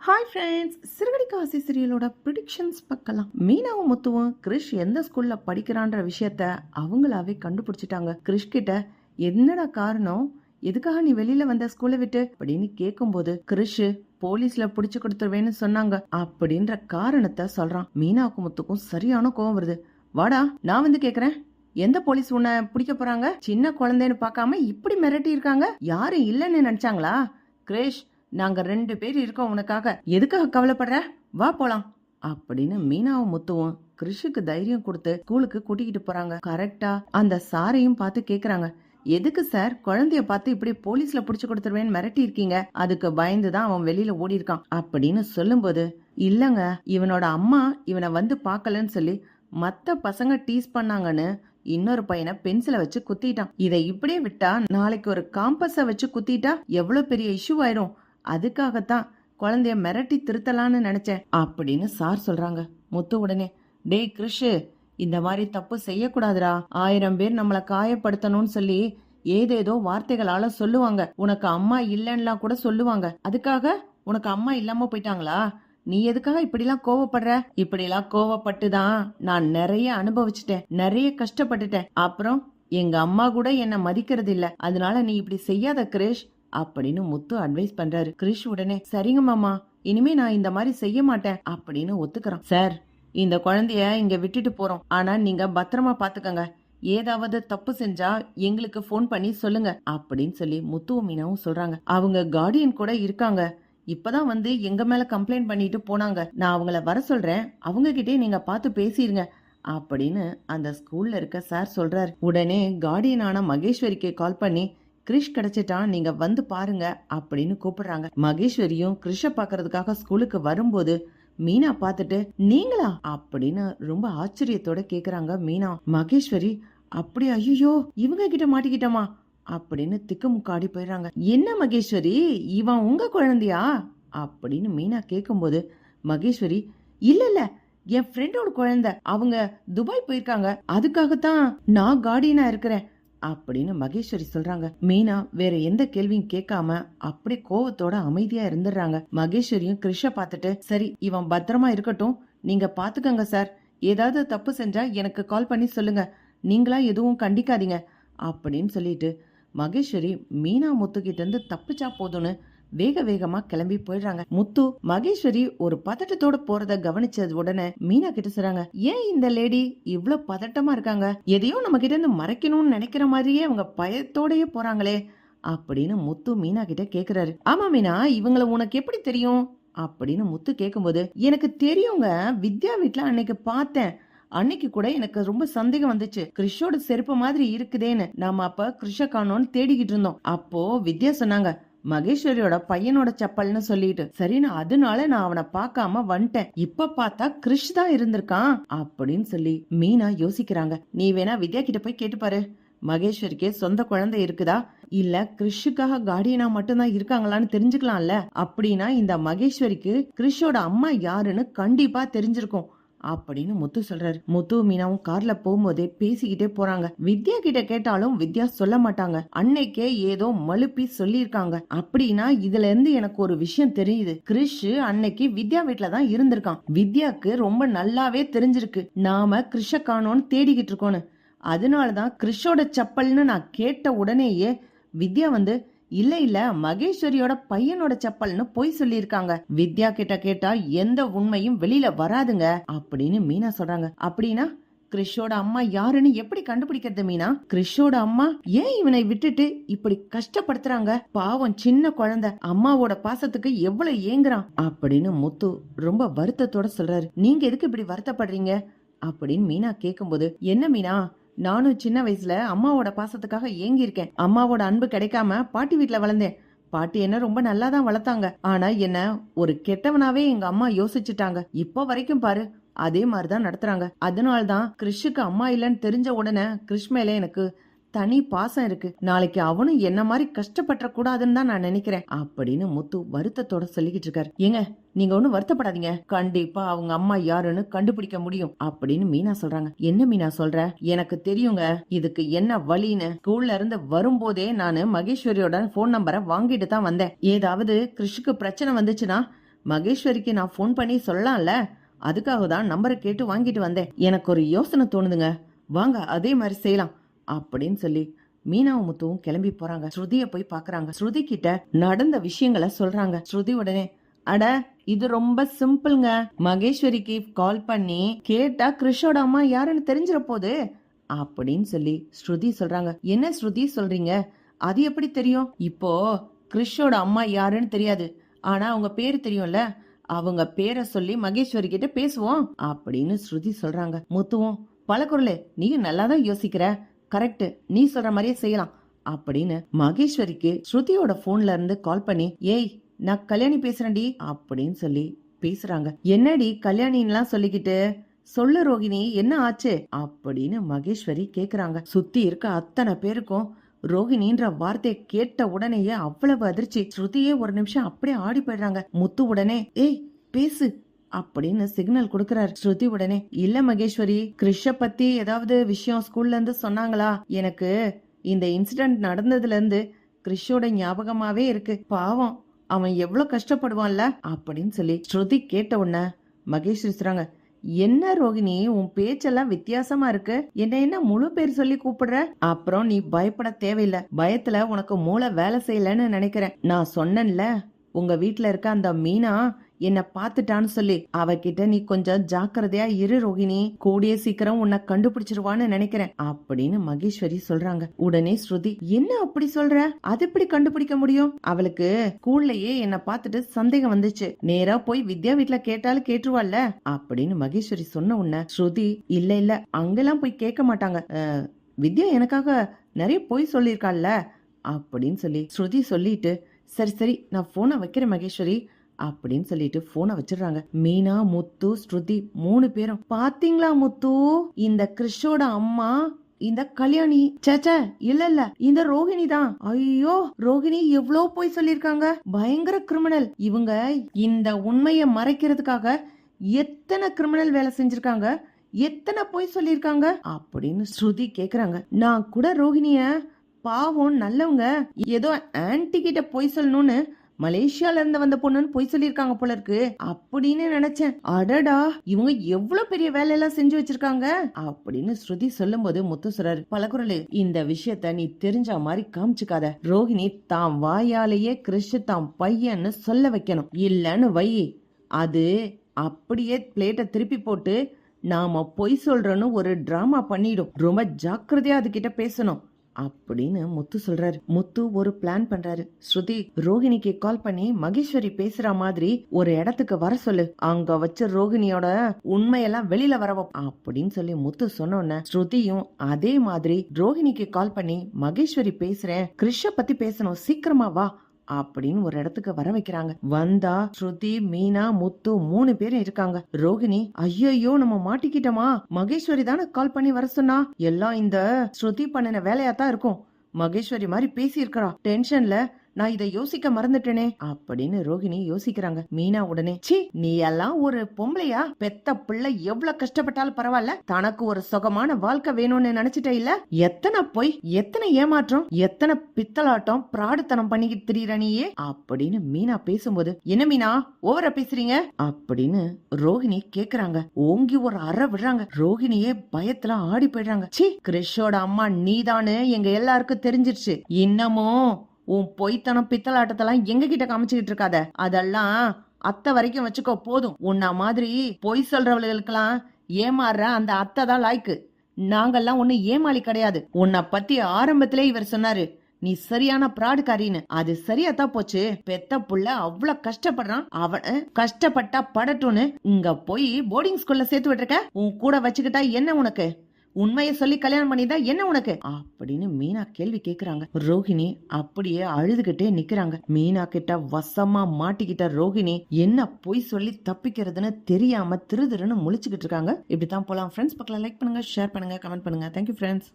Hi friends, சிறுகடி Kashi சீரியலோட predictions பார்க்கலாம். மீனாவும் முத்துவும் கிறிஷ் எந்த ஸ்கூல்ல படிக்கிறான்ற விஷயத்த அவங்களாவே கண்டுபிடிச்சிட்டாங்க. கிறிஷ் கிட்ட என்னடா காரணம், எதுக்காக நீ வெளியில வந்த ஸ்கூலை விட்டு அப்படின்னு கேட்கும்போது கிறிஷ் போலீஸ்ல புடிச்சு கொடுத்துருவேன்னு சொன்னாங்க அப்படின்ற காரணத்தை சொல்றான். மீனாவுக்கு முத்துக்கும் சரியான கோவம் வருது. வாடா, நான் வந்து கேக்குறேன், எந்த போலீஸ் உன்னை பிடிக்க போறாங்க? சின்ன குழந்தைன்னு பார்க்காம இப்படி மிரட்டி இருக்காங்க. யாரும் இல்லைன்னு நினைச்சாங்களா? கிறிஷ், நாங்க 2 பேர் இருக்கோம் உனக்காக, எதுக்காக கவலைப்படுற? வா போலாம் அப்படின்னு மீனாவும் முத்துவும் கிறிஷுக்கு தைரியம் கொடுத்து ஸ்கூலுக்கு கூட்டிக்கிட்டு போறாங்க. கரெக்டா அந்த சாரையும் பார்த்து கேக்குறாங்க, எதுக்கு சார் குழந்தைய பார்த்து இப்படி போலீஸ்ல புடிச்சு கொடுத்துருவேன்னு மிரட்டி இருக்கீங்க? அதுக்கு பயந்துதான் அவன் வெளியில ஓடி இருக்கான் அப்படின்னு சொல்லும்போது, இல்லங்க, இவனோட அம்மா இவனை வந்து பாக்கலன்னு சொல்லி மத்த பசங்க டீஸ் பண்ணாங்கன்னு இன்னொரு பையனை பென்சிலை வச்சு குத்திட்டான். இதை இப்படியே விட்டா நாளைக்கு ஒரு காம்பஸ வச்சு குத்திட்டா எவ்வளவு பெரிய இஷ்யூ ஆயிரும். அதுக்காகத்தான் குழந்தைய மிரட்டி திருத்தலான்னு நினைச்சேன் அப்படின்னு சார் சொல்றாங்க. முத்து உடனே, டேய் கிறிஷு, இந்த மாதிரி தப்பு செய்யக்கூடாதுரா. 1000 பேர் நம்மளை காயப்படுத்தணும்னு சொல்லி ஏதேதோ வார்த்தைகளால சொல்லுவாங்க. உனக்கு அம்மா இல்லைன்னா கூட சொல்லுவாங்க. அதுக்காக உனக்கு அம்மா இல்லாம போயிட்டாங்களா? நீ எதுக்காக இப்படிலாம் கோவப்படுற? இப்படிலாம் கோவப்பட்டுதான் நான் நிறைய அனுபவிச்சுட்டேன், நிறைய கஷ்டப்பட்டுட்டேன். அப்புறம் எங்க அம்மா கூட என்ன மதிக்கிறது இல்ல. அதனால நீ இப்படி செய்யாத கிரிஷ் அப்படின்னு முத்து அட்வைஸ் பண்றாரு. கிரிஷ் உடனே, சரிங்க மாமா, இனிமே நான் இந்த மாதிரி செய்ய மாட்டேன் அப்படின்னு ஒத்துக்கிறான். சார், இந்த குழந்தைய இங்க விட்டுட்டு போறோம், ஆனா நீங்க பத்திரமா பாத்துக்கங்க. ஏதாவது தப்பு செஞ்சா எங்களுக்கு போன் பண்ணி சொல்லுங்க அப்படின்னு சொல்லி முத்துவும் மீனாவும் சொல்றாங்க. அவங்க கார்டியன் கூட இருக்காங்க, இப்பதான் வந்து எங்க மேல கம்ப்ளைண்ட் பண்ணிட்டு போனாங்க. நான் அவங்கள வர சொல்றேன், அவங்க கிட்டே நீங்க பார்த்து பேசிருங்க அப்படின்னு அந்த ஸ்கூல்ல இருக்க சார் சொல்றாரு. உடனே கார்டியனான மகேஸ்வரிக்கு கால் பண்ணி, கிரிஷ் கிடைச்சிட்டான், நீங்க வந்து பாருங்க அப்படின்னு கூப்பிடுறாங்க. மகேஸ்வரியும் கிரிஷ பாக்குறதுக்காக ஸ்கூலுக்கு வரும்போது மீனா பார்த்துட்டு, நீங்களா அப்படின்னு ரொம்ப ஆச்சரியத்தோட கேக்குறாங்க மீனா. மகேஸ்வரி அப்படி, ஐயோ இவங்க கிட்ட மாட்டிக்கிட்டோமா அப்படின்னு திக்குமுக்காடி போயிடுறாங்க. என்ன மகேஸ்வரி, இவன் உங்க குழந்தையா அப்படின்னு மீனா கேக்கும்போது மகேஸ்வரி, இல்ல என் ஃப்ரெண்டோட குழந்தை, அவங்க துபாய் போயிருக்காங்க, அதுக்காகத்தான் நான் கார்டியனா இருக்கிறேன் அப்படின்னு மகேஸ்வரி சொல்றாங்க. மீனா வேற எந்த கேள்வியும் கேட்காம அப்படி கோவத்தோட அமைதியா இருந்துடுறாங்க. மகேஸ்வரியும் கிருஷ பார்த்துட்டு, சரி இவன் பத்திரமா இருக்கட்டும், நீங்க பாத்துக்கங்க சார், ஏதாவது தப்பு செஞ்சா எனக்கு கால் பண்ணி சொல்லுங்க, நீங்களா எதுவும் கண்டிக்காதீங்க அப்படின்னு சொல்லிட்டு மகேஸ்வரி மீனா முத்து கிட்ட இருந்து தப்பிச்சா போதும்னு வேக வேகமா கிளம்பி போயிடுறாங்க. முத்து மகேஸ்வரி ஒரு பதட்டத்தோட போறத கவனிச்சது உடனே மீனா கிட்ட சொல்றாங்க, ஏன் இந்த லேடி இவ்வளவு பதட்டமா இருக்காங்க? எதையோ நம்ம கிட்ட இருந்து மறைக்கணும்னு நினைக்கிற மாதிரியே அவங்க பயத்தோடயே போறாங்களே அப்படின்னு முத்து மீனா கிட்ட கேக்குறாரு. ஆமா மீனா, இவங்களை உனக்கு எப்படி தெரியும் அப்படின்னு முத்து கேக்கும்போது, எனக்கு தெரியுங்க, வித்யா வீட்டுல அன்னைக்கு பார்த்தேன். அன்னைக்கு கூட எனக்கு ரொம்ப சந்தேகம் வந்துச்சு, கிறிஷோட செருப்பு மாதிரி இருக்குதேன்னு. நாம அப்ப கிறிஷ காணோன்னு தேடிக்கிட்டு இருந்தோம். அப்போ வித்யா சொன்னாங்க, மகேஸ்வரியோட பையனோட செப்பல்னு சொல்லிட்டு, சரின்னு அதனால நான் அவனை பார்க்காம வந்துட்டேன். இப்ப பார்த்தா கிறிஷ் தான் இருந்திருக்கான் அப்படின்னு சொல்லி மீனா யோசிக்கிறாங்க. நீ வேணா வித்யா கிட்ட போய் கேட்டு பாரு, மகேஸ்வரிக்கே சொந்த குழந்தை இருக்குதா இல்ல கிறிஷுக்காக கார்டியனா மட்டும்தான் இருக்காங்களான்னு தெரிஞ்சுக்கலாம்ல. அப்படின்னா இந்த மகேஸ்வரிக்கு கிறிஷோட அம்மா யாருன்னு கண்டிப்பா தெரிஞ்சிருக்கும் அப்படின்னு முத்து சொல்றாரு. முத்து மீனாவும் கார்ல போகும்போதே பேசிக்கிட்டே போறாங்க. வித்யா கிட்ட கேட்டாலும் வித்யா சொல்ல மாட்டாங்க. அன்னைக்கே ஏதோ மழுப்பி சொல்லிருக்காங்க. அப்படின்னா இதுல இருந்து எனக்கு ஒரு விஷயம் தெரியுது, கிறிஷ் அன்னைக்கு வித்யா வீட்டுல தான் இருந்திருக்கான். வித்யாக்கு ரொம்ப நல்லாவே தெரிஞ்சிருக்கு நாம கிறிஷ காணோன்னு தேடிக்கிட்டு இருக்கோன்னு. அதனாலதான் கிறிஷோட செப்பல்னு நான் கேட்ட உடனேயே வித்யா வந்து, இல்ல மகேஸ்வரியோட பையனோட செப்பல்னு போய் சொல்லிருக்காங்க. வித்யா கிட்ட கேட்டா எந்த உண்மையும் வெளியில வராதுங்க அப்படின்னு மீனா சொல்றாங்க. அப்படின்னா கிறிஷோட அம்மா யாருன்னு எப்படி கண்டுபிடிக்கிறது மீனா? கிறிஷோட அம்மா ஏன் இவனை விட்டுட்டு இப்படி கஷ்டப்படுத்துறாங்க? பாவம் சின்ன குழந்தை, அம்மாவோட பாசத்துக்கு எவ்வளவு ஏங்குறான் அப்படின்னு முத்து ரொம்ப வருத்தத்தோட சொல்றாரு. நீங்க எதுக்கு இப்படி வருத்தப்படுறீங்க அப்படின்னு மீனா கேக்கும்போது, என்ன மீனா, நானும் சின்ன வயசுல அம்மாவோட பாசத்துக்காக ஏங்கி இருக்கேன். அம்மாவோட அன்பு கிடைக்காம பாட்டி வீட்டுல வளர்ந்தேன். பாட்டி என்ன ரொம்ப நல்லா தான் வளர்த்தாங்க. ஆனா என்ன ஒரு கெட்டவனாவே எங்க அம்மா யோசிச்சுட்டாங்க. இப்ப வரைக்கும் பாரு அதே மாதிரிதான் நடத்துறாங்க. அதனால்தான் கிறிஷுக்கு அம்மா இல்லன்னு தெரிஞ்ச உடனே கிறிஷ் மேல எனக்கு தனி பாசம் இருக்கு. நாளைக்கு அவனும் என்ன மாதிரி கஷ்டப்பட்ட கூடாதுன்னு தான் நான் நினைக்கிறேன் அப்படின்னு முத்து வருத்தத்தோட சொல்லிக்கிட்டு இருக்காரு. ஏங்க, நீங்க ஒண்ணும் வருத்தப்படாதீங்க, கண்டிப்பா அவங்க அம்மா யாருன்னு கண்டுபிடிக்க முடியும் அப்படின்னு மீனா சொல்றாங்க. என்ன மீனா சொல்ற? எனக்கு தெரியுங்க இதுக்கு என்ன வழின்னு. ஸ்கூல்ல இருந்து வரும்போதே நானு மகேஸ்வரியோட போன் நம்பரை வாங்கிட்டு தான் வந்தேன். ஏதாவது கிறிஷுக்கு பிரச்சனை வந்துச்சுன்னா மகேஸ்வரிக்கு நான் ஃபோன் பண்ணி சொல்லலாம்ல, அதுக்காக தான் நம்பரை கேட்டு வாங்கிட்டு வந்தேன். எனக்கு ஒரு யோசனை தோணுதுங்க, வாங்க அதே மாதிரி செய்யலாம் அப்படின்னு சொல்லி மீனாவும் முத்துவும் கிளம்பி போறாங்க. ஸ்ருதிய போய் பாக்குறாங்க. ஸ்ருதி கிட்ட நடந்த விஷயங்களை சொல்றாங்க. ஸ்ருதி உடனே, அட இது ரொம்ப சிம்பிள்ங்க, மகேஸ்வரிக்கு கால் பண்ணி கேட்டா கிறிஷோட அம்மா யாருன்னு தெரிஞ்சிட போகுது அப்படின்னு சொல்லி ஸ்ருதி சொல்றாங்க. என்ன ஸ்ருதி சொல்றீங்க, அது எப்படி தெரியும்? இப்போ கிறிஷோட அம்மா யாருன்னு தெரியாது, ஆனா அவங்க பேரு தெரியும்ல, அவங்க பேரை சொல்லி மகேஸ்வரி கிட்ட பேசுவோம் அப்படின்னு ஸ்ருதி சொல்றாங்க. முத்துவும், பலகுரலே நீயும் நல்லாதான் யோசிக்கிற, கரெக்ட், நீ சொல்ற மாதிரியே செய்யலாம் அப்படின்னு மகேஸ்வரிக்கு ஸ்ருதியோட போன்ல இருந்து கால் பண்ணி, ஏய் நான் கல்யாணி பேசுறேன்டி அப்படின்னு சொல்லி பேசுறாங்க. என்னடி கல்யாணின்லாம் சொல்லிக்கிட்டு, சொல்லு ரோகிணி என்ன ஆச்சு அப்படின்னு மகேஸ்வரி கேக்குறாங்க. சுத்தி இருக்க அத்தனை பேருக்கும் ரோகிணின்ற வார்த்தையை கேட்ட உடனேயே அவ்வளவு அதிர்ச்சி. ஸ்ருதியே ஒரு நிமிஷம் அப்படியே ஆடி போயிடுறாங்க. முத்து உடனே, ஏய் பேசு அப்படின்னு சிக்னல் கொடுக்கறாரு. ஸ்ருதி உடனே, இல்ல மகேஸ்வரி, கிறிஷ பத்தி ஏதாவது விஷயம் ஸ்கூல்ல இருந்து சொன்னாங்களா? எனக்கு இந்த இன்சிடென்ட் நடந்ததுல இருந்து கிறிஷோட ஞாபகமாவே இருக்கு, பாவம் அவன் எவ்வளவு கஷ்டப்படுவான்ல அப்படின்னு சொல்லி ஸ்ருதி கேட்ட உடனே மகேஸ்வரி சொல்றாங்க, என்ன ரோகிணி உன் பேச்செல்லாம் வித்தியாசமா இருக்கு, என்ன முழு பேர் சொல்லி கூப்பிடுற? அப்புறம் நீ பயப்பட தேவையில்லை, பயத்துல உனக்கு மூளை வேலை செய்யலன்னு நினைக்கிறேன். நான் சொன்னேன்ல உங்க வீட்டுல இருக்க அந்த மீனா என்ன பாத்துட்டான்னு சொல்லி, அவகிட்ட நீ கொஞ்சம் ஜாக்கிரதையா இரு ரோகிணி, கூடிய சீக்கிரம் உன்னை கண்டுபிடிச்சிருவான்னு நினைக்கிறேன் அப்படின்னு மகேஸ்வரி சொல்றாங்க. உடனே ஸ்ருதி, என்ன அப்படி சொல்ற, அது எப்படி கண்டுபிடிக்க முடியும்? அவளுக்கு ஸ்கூல்லயே என்ன பார்த்துட்டு சந்தேகம் வந்துச்சு, நேரா போய் வித்யா வீட்டுல கேட்டாலும் கேட்டுருவாள்ல அப்படின்னு மகேஸ்வரி சொன்ன உடனே ஸ்ருதி, இல்ல அங்கெல்லாம் போய் கேட்க மாட்டாங்க, வித்யா எனக்காக நிறைய பொய் சொல்லியிருக்காள்ல அப்படின்னு சொல்லி ஸ்ருதி சொல்லிட்டு, சரி நான் போனை வைக்கிறேன் மகேஸ்வரி அப்படின்னு சொல்லிட்டு போனை வச்சிடுறாங்க. மீனா, முத்து, ஸ்ருதி 3 பேரும், பாத்தீங்களா முத்து, இந்த கிறிஷோட அம்மா இந்த கல்யாணி, சேச்சா இல்ல இந்த ரோகிணி தான். ஐயோ ரோகிணி எவ்வளோ போய் சொல்லிருக்காங்க, பயங்கர கிரிமினல் இவங்க. இந்த உண்மையை மறைக்கிறதுக்காக எத்தனை கிரிமினல் வேலை செஞ்சிருக்காங்க, எத்தனை போய் சொல்லிருக்காங்க அப்படின்னு ஸ்ருதி கேக்குறாங்க. நான் கூட ரோகிணிய பாவம் நல்லவங்க, ஏதோ ஆன்டி கிட்ட போய் சொல்லணும்னு மலேசியால இருந்து வந்த பொண்ணுன்னு போய் சொல்லிருக்காங்க போல இருக்கு அப்படின்னு நினைச்சேன். அடடா இவங்க எவ்வளவு பெரிய வேலையெல்லாம் செஞ்சு வச்சிருக்காங்க அப்படின்னு ஸ்ருதி சொல்லும் போது முத்து சொல்றாரு, பலகுரலு இந்த விஷயத்த நீ தெரிஞ்ச மாதிரி காமிச்சுக்காத, ரோஹிணி தாம் வாயாலேயே கிறிஷ் தாம் பையன்னு சொல்ல வைக்கணும், இல்லன்னு வை அது அப்படியே பிளேட்டை திருப்பி போட்டு நாம பொய் சொல்றோன்னு ஒரு டிராமா பண்ணிடும், ரொம்ப ஜாக்கிரதையா அதுகிட்ட பேசணும் அப்படின்னு முத்து சொல்றாரு. முத்து ஒரு பிளான் பண்றாரு. ஸ்ருதி ரோஹிணிக்கு கால் பண்ணி மகேஸ்வரி பேசுற மாதிரி ஒரு இடத்துக்கு வர சொல்லு, அங்க வச்சு ரோஹிணியோட உண்மையெல்லாம் வெளியில வரவும் அப்படின்னு சொல்லி முத்து சொன்ன ஸ்ருதியும் அதே மாதிரி ரோஹிணிக்கு கால் பண்ணி மகேஸ்வரி பேசுறேன், கிறிஷ பத்தி பேசணும், சீக்கிரமா வா அப்படின்னு ஒரு இடத்துக்கு வர வைக்கிறாங்க. வந்தா ஸ்ருதி, மீனா, முத்து 3 பேரும் இருக்காங்க. ரோஹிணி, ஐயோ நம்ம மாட்டிக்கிட்டோமா, மகேஸ்வரி தானே கால் பண்ணி வர சொன்னா, எல்லாம் இந்த ஸ்ருதி பண்ணின வேலையாத்தான் இருக்கும், மகேஸ்வரி மாதிரி பேசி இருக்கா, டென்ஷன்ல நான் இதை யோசிக்க மறந்துட்டேனே அப்படின்னு ரோஹிணி யோசிக்கிறாங்க. மீனா உடனே, சி நீ எல்லாம் ஒரு பொம்பளையா, பெத்த பிள்ளை எவ்வளவு கஷ்டப்பட்டாலும் பரவாயில்ல, தனக்கு ஒரு சுகமான வாழ்க்கை வேணும்னு நினைச்சிட்ட இல்ல, எத்தனை பொய், எத்தனை ஏமாற்றம், எத்தனை பித்தலாட்டம் பிராடுத்தனம் பண்ணிக்கிட்டு திரியற நீயே அப்படின்னு மீனா பேசும்போது, என்ன மீனா ஓவரா பேசுறீங்க அப்படின்னு ரோஹிணி கேக்குறாங்க. ஓங்கி ஒரு அறை விடுறாங்க. ரோஹிணியே பயத்துல ஆடி போயிடுறாங்க. சி கிறிஷோட அம்மா நீதானு எங்க எல்லாருக்கும் தெரிஞ்சிருச்சு, இன்னமும் உன் பொய்த்தனம் பித்தலாட்டத்தெல்லாம் எங்க கிட்ட காமிச்சுக்கிட்டு இருக்காத, அதெல்லாம் அத்தை வரைக்கும் வச்சுக்கோ போதும். உன்ன மாதிரி பொய் சொல்றவர்களுக்கெல்லாம் ஏமாறுற அந்த அத்தை தான் லாய்க்கு, நாங்கெல்லாம் ஒண்ணு ஏமாளி கிடையாது. உன்னை பத்தி ஆரம்பத்திலே இவர் சொன்னாரு, நீ சரியான பிராடுக்காரின்னு, அது சரியாத்தான் போச்சு. பெத்த புள்ள அவ்வளவு கஷ்டப்படுறான், அவன கஷ்டப்பட்டா படட்டும்னு இங்க போய் போர்டிங் ஸ்கூல்ல சேர்த்து விட்டுருக்க, உன் கூட வச்சுக்கிட்டா என்ன உனக்கு, உண்மையை சொல்லி கல்யாணம் பண்ணிதா என்ன உனக்கு அப்படின்னு மீனா கேள்வி கேக்குறாங்க. ரோஹிணி அப்படியே அழுதுகிட்டே நிக்கிறாங்க. மீனா கிட்ட வசமா மாட்டிக்கிட்ட ரோஹிணி என்ன பொய் சொல்லி தப்பிக்கிறதுன்னு தெரியாம திருன்னு முழிச்சுக்கிட்டு இருக்காங்க. இப்படித்தான் போலாம் ஃப்ரெண்ட்ஸ். பக்கத்துல லைக் பண்ணுங்க, ஷேர் பண்ணுங்க, கமெண்ட் பண்ணுங்க. Thank you friends.